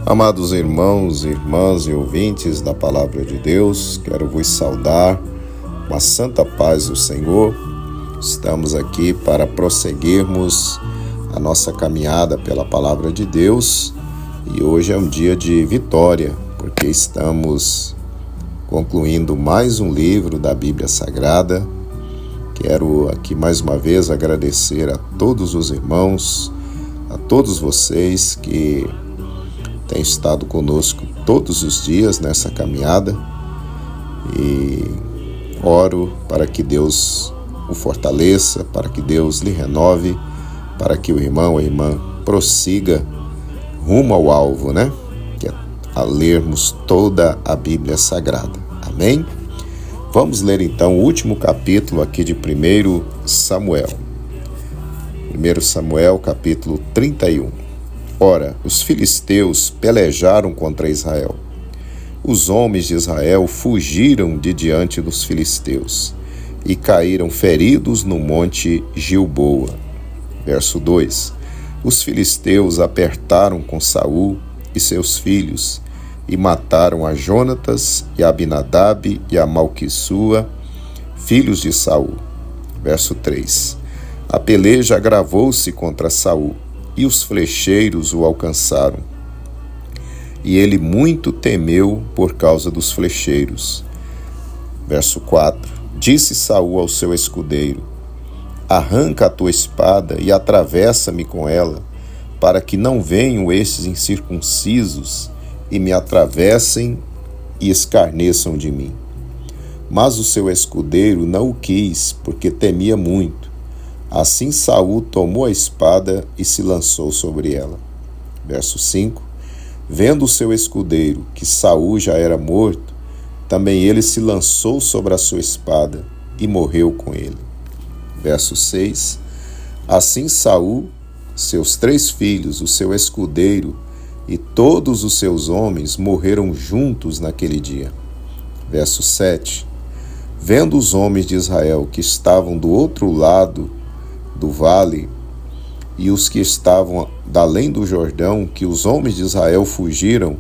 Amados irmãos, irmãs e ouvintes da Palavra de Deus, quero vos saudar com a santa paz do Senhor. Estamos aqui para prosseguirmos a nossa caminhada pela Palavra de Deus e hoje é um dia de vitória, porque estamos concluindo mais um livro da Bíblia Sagrada. Quero aqui mais uma vez agradecer a todos os irmãos, a todos vocês que têm estado conosco todos os dias nessa caminhada e oro para que Deus o fortaleça, para que Deus lhe renove, para que o irmão ou a irmã prossiga rumo ao alvo, que é a lermos toda a Bíblia Sagrada. Amém? Vamos ler então o último capítulo aqui de 1 Samuel. 1 Samuel, capítulo 31. Ora, os filisteus pelejaram contra Israel. Os homens de Israel fugiram de diante dos filisteus e caíram feridos no monte Gilboa. Verso 2. Os filisteus apertaram com Saul e seus filhos e mataram a Jonatas e a Abinadab e a Malquissua, filhos de Saul. Verso 3. A peleja agravou-se contra Saul e os flecheiros o alcançaram. E ele muito temeu por causa dos flecheiros. Verso 4. Disse Saul ao seu escudeiro: arranca a tua espada e atravessa-me com ela, para que não venham estes incircuncisos e me atravessem e escarneçam de mim. Mas o seu escudeiro não o quis, porque temia muito. Assim Saul tomou a espada e se lançou sobre ela. Verso 5. Vendo o seu escudeiro que Saul já era morto, também ele se lançou sobre a sua espada e morreu com ele. Verso 6. Assim Saul, seus 3 filhos, o seu escudeiro e todos os seus homens morreram juntos naquele dia. Verso 7. Vendo os homens de Israel que estavam do outro lado do vale e os que estavam além do Jordão, que os homens de Israel fugiram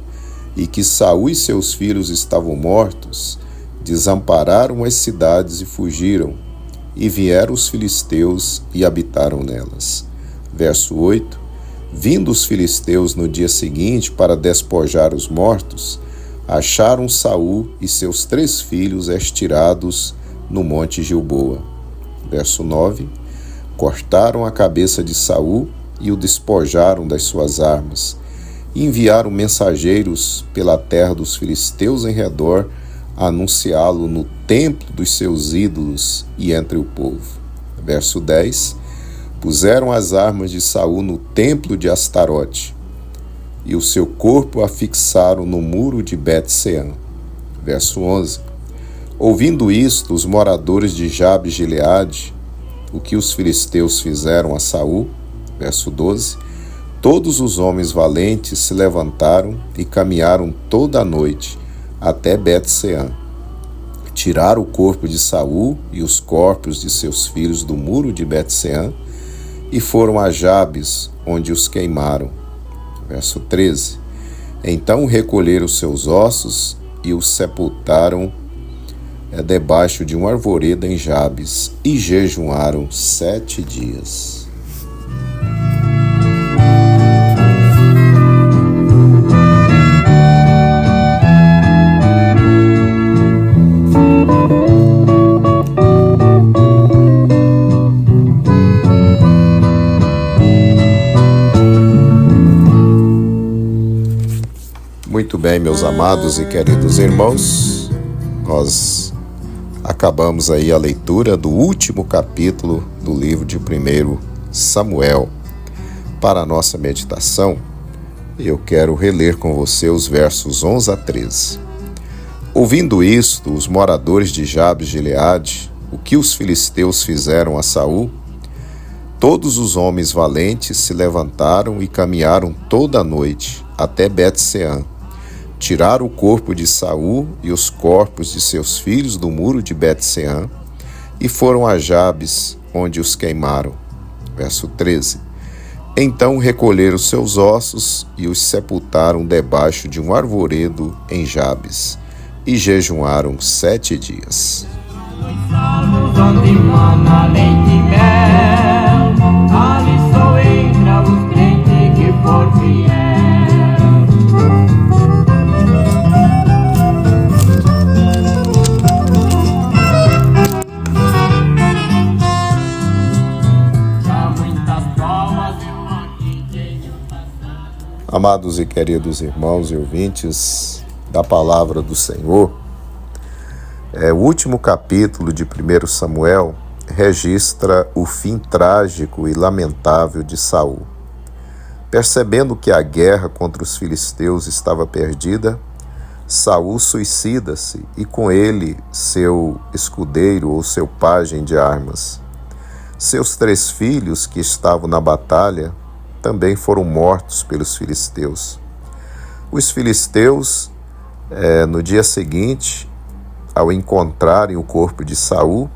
e que Saul e seus filhos estavam mortos, desampararam as cidades e fugiram, e vieram os filisteus e habitaram nelas. Verso 8. Vindo os filisteus no dia seguinte para despojar os mortos, acharam Saul e seus 3 filhos estirados no monte Gilboa. Verso 9. Cortaram a cabeça de Saul e o despojaram das suas armas. E enviaram mensageiros pela terra dos filisteus em redor a anunciá-lo no templo dos seus ídolos e entre o povo. Verso 10. Puseram as armas de Saul no templo de Astarote, e o seu corpo afixaram no muro de Bet-sean. Verso 11. Ouvindo isto, os moradores de Jabe-Gileade, o que os filisteus fizeram a Saul, verso 12, todos os homens valentes se levantaram e caminharam toda a noite até Bet-sean. Tiraram o corpo de Saul e os corpos de seus filhos do muro de Bet-sean e foram a Jabes, onde os queimaram. Verso 13. Então recolheram seus ossos e os sepultaram debaixo de uma arvoreda em Jabes, e jejuaram 7 dias. Muito bem, meus amados e queridos irmãos, nós acabamos aí a leitura do último capítulo do livro de 1 Samuel. Para a nossa meditação, eu quero reler com você os versos 11 a 13. Ouvindo isto, os moradores de Jabe-Gileade, o que os filisteus fizeram a Saul, todos os homens valentes se levantaram e caminharam toda a noite até Bet-sean. Tiraram o corpo de Saul e os corpos de seus filhos do muro de Bet-sean e foram a Jabes, onde os queimaram. Verso 13. Então recolheram seus ossos e os sepultaram debaixo de um arvoredo em Jabes, e jejuaram 7 dias. Onde mana leite e mel, ali só entra os crentes que for fiel. Já muitas provas eu aqui tenho passado. Amados e queridos irmãos e ouvintes da palavra do Senhor, o último capítulo de 1 Samuel registra o fim trágico e lamentável de Saul. Percebendo que a guerra contra os filisteus estava perdida, Saul suicida-se e com ele seu escudeiro ou seu pajem de armas. Seus 3 filhos que estavam na batalha também foram mortos pelos filisteus. Os filisteus, no dia seguinte, ao encontrarem o corpo de Saul,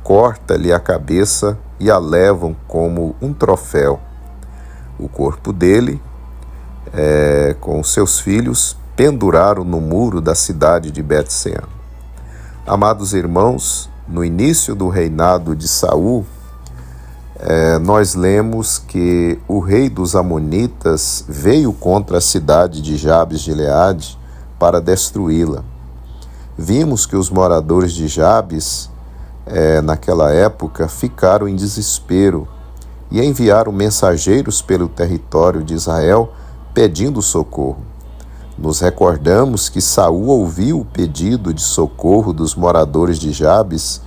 corta-lhe a cabeça e a levam como um troféu. O corpo dele, com seus filhos, penduraram no muro da cidade de Bet-sean. Amados irmãos, no início do reinado de Saul, nós lemos que o rei dos Amonitas veio contra a cidade de Jabes-Gileade para destruí-la. Vimos que os moradores de Jabes, naquela época, ficaram em desespero e enviaram mensageiros pelo território de Israel pedindo socorro. Nos recordamos que Saul ouviu o pedido de socorro dos moradores de Jabes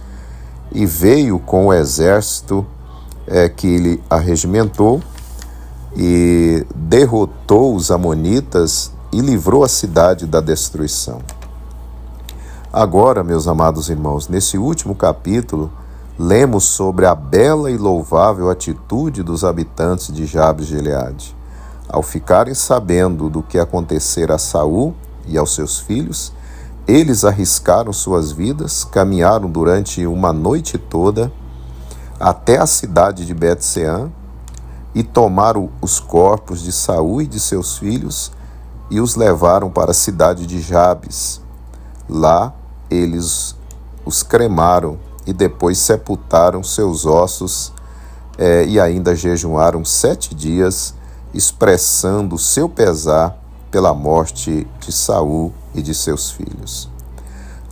e veio com o exército que ele arregimentou e derrotou os amonitas e livrou a cidade da destruição. Agora, meus amados irmãos, nesse último capítulo, lemos sobre a bela e louvável atitude dos habitantes de Jabes-Gileade. Ao ficarem sabendo do que acontecera a Saul e aos seus filhos, eles arriscaram suas vidas, caminharam durante uma noite toda até a cidade de Bet-sean e tomaram os corpos de Saul e de seus filhos e os levaram para a cidade de Jabes. Lá eles os cremaram e depois sepultaram seus ossos e ainda jejuaram 7 dias, expressando o seu pesar pela morte de Saul e de seus filhos.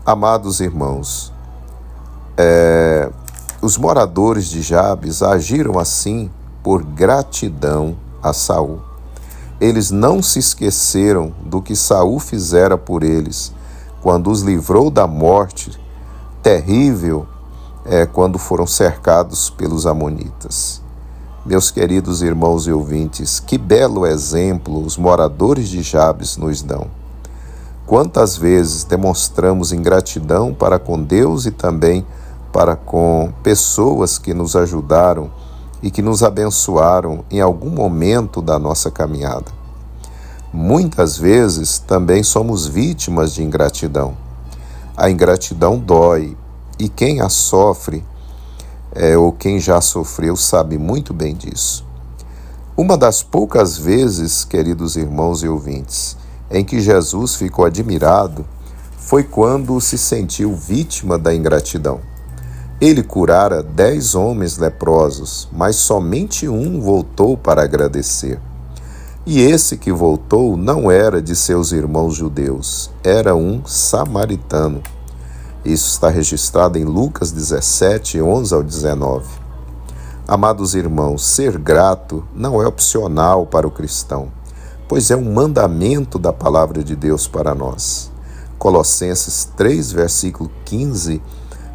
Amados irmãos, os moradores de Jabes agiram assim por gratidão a Saul. Eles não se esqueceram do que Saul fizera por eles, quando os livrou da morte terrível, quando foram cercados pelos amonitas. Meus queridos irmãos e ouvintes, que belo exemplo os moradores de Jabes nos dão. Quantas vezes demonstramos ingratidão para com Deus e também para com pessoas que nos ajudaram e que nos abençoaram em algum momento da nossa caminhada. Muitas vezes também somos vítimas de ingratidão. A ingratidão dói e quem a sofre, ou quem já sofreu, sabe muito bem disso. Uma das poucas vezes, queridos irmãos e ouvintes, em que Jesus ficou admirado foi quando se sentiu vítima da ingratidão. Ele curara 10 homens leprosos, mas somente um voltou para agradecer. E esse que voltou não era de seus irmãos judeus, era um samaritano. Isso está registrado em Lucas 17, 11 ao 19. Amados irmãos, ser grato não é opcional para o cristão, pois é um mandamento da palavra de Deus para nós. Colossenses 3, versículo 15,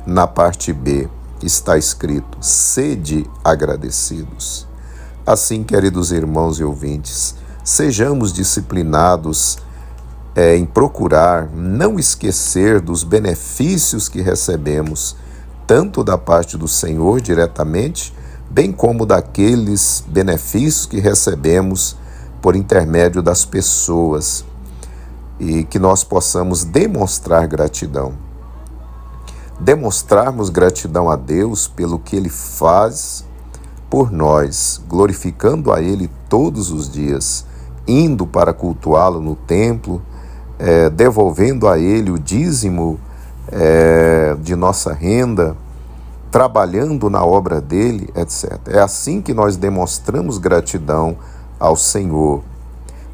na parte B, está escrito: sede agradecidos. Assim, queridos irmãos e ouvintes, sejamos disciplinados em procurar não esquecer dos benefícios que recebemos, tanto da parte do Senhor diretamente, bem como daqueles benefícios que recebemos por intermédio das pessoas, e que nós possamos demonstrar gratidão. Demonstrarmos gratidão a Deus pelo que Ele faz por nós, glorificando a Ele todos os dias, indo para cultuá-lo no templo, devolvendo a Ele o dízimo de nossa renda, trabalhando na obra dele, etc. É assim que nós demonstramos gratidão ao Senhor.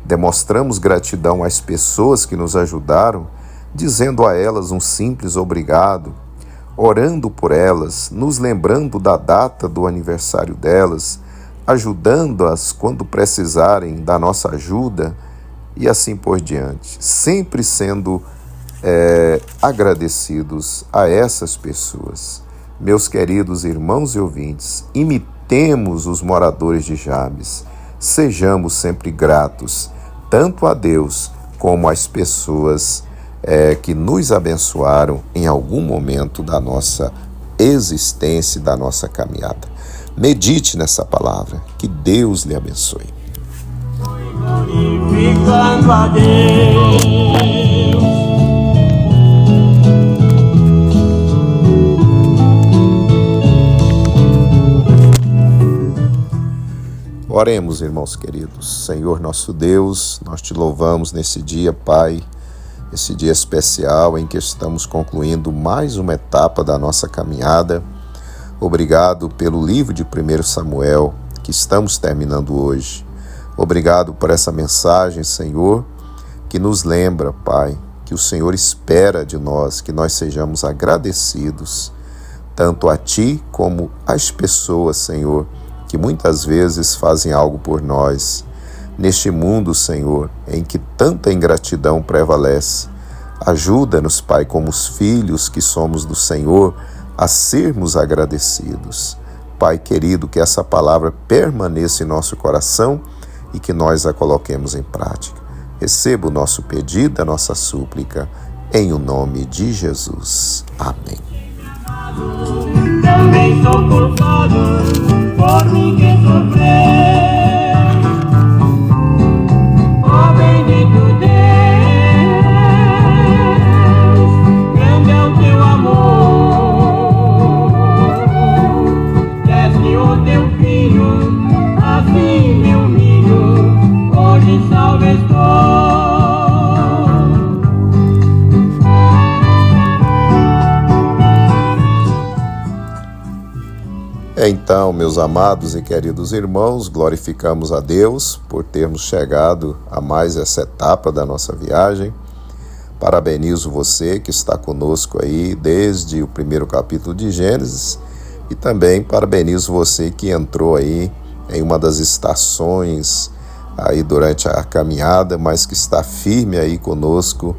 Demonstramos gratidão às pessoas que nos ajudaram, dizendo a elas um simples obrigado, orando por elas, nos lembrando da data do aniversário delas, ajudando-as quando precisarem da nossa ajuda e assim por diante. Sempre sendo agradecidos a essas pessoas. Meus queridos irmãos e ouvintes, imitemos os moradores de Jabes. Sejamos sempre gratos, tanto a Deus como às pessoas que nos abençoaram em algum momento da nossa existência e da nossa caminhada. Medite nessa palavra. Que Deus lhe abençoe. Glorificando a Deus. Oremos, irmãos queridos. Senhor nosso Deus, nós te louvamos nesse dia, Pai, esse dia especial em que estamos concluindo mais uma etapa da nossa caminhada. Obrigado pelo livro de 1 Samuel, que estamos terminando hoje. Obrigado por essa mensagem, Senhor, que nos lembra, Pai, que o Senhor espera de nós que nós sejamos agradecidos, tanto a Ti como às pessoas, Senhor, que muitas vezes fazem algo por nós. Neste mundo, Senhor, em que tanta ingratidão prevalece, ajuda-nos, Pai, como os filhos que somos do Senhor, a sermos agradecidos. Pai querido, que essa palavra permaneça em nosso coração e que nós a coloquemos em prática. Receba o nosso pedido, a nossa súplica, em o nome de Jesus. Amém. Também sou culpado por ninguém sofrer. Ó bendito Deus, grande é o teu amor. Deste o teu filho, assim me humilho, hoje salvo estou. Então, meus amados e queridos irmãos, glorificamos a Deus por termos chegado a mais essa etapa da nossa viagem. Parabenizo você que está conosco aí desde o primeiro capítulo de Gênesis e também parabenizo você que entrou aí em uma das estações aí durante a caminhada, mas que está firme aí conosco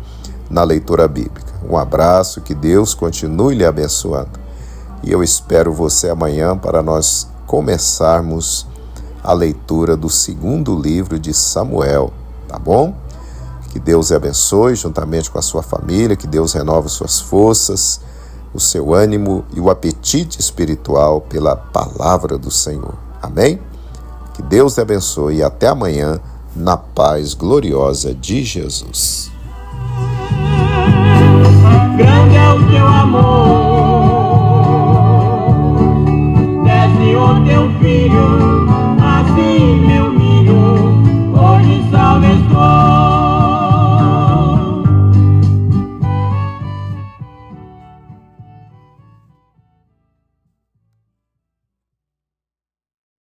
na leitura bíblica. Um abraço, que Deus continue lhe abençoando. E eu espero você amanhã para nós começarmos a leitura do segundo livro de Samuel, tá bom? Que Deus lhe abençoe juntamente com a sua família, que Deus renove suas forças, o seu ânimo e o apetite espiritual pela palavra do Senhor. Amém? Que Deus lhe abençoe e até amanhã na paz gloriosa de Jesus. Grande é o teu amor.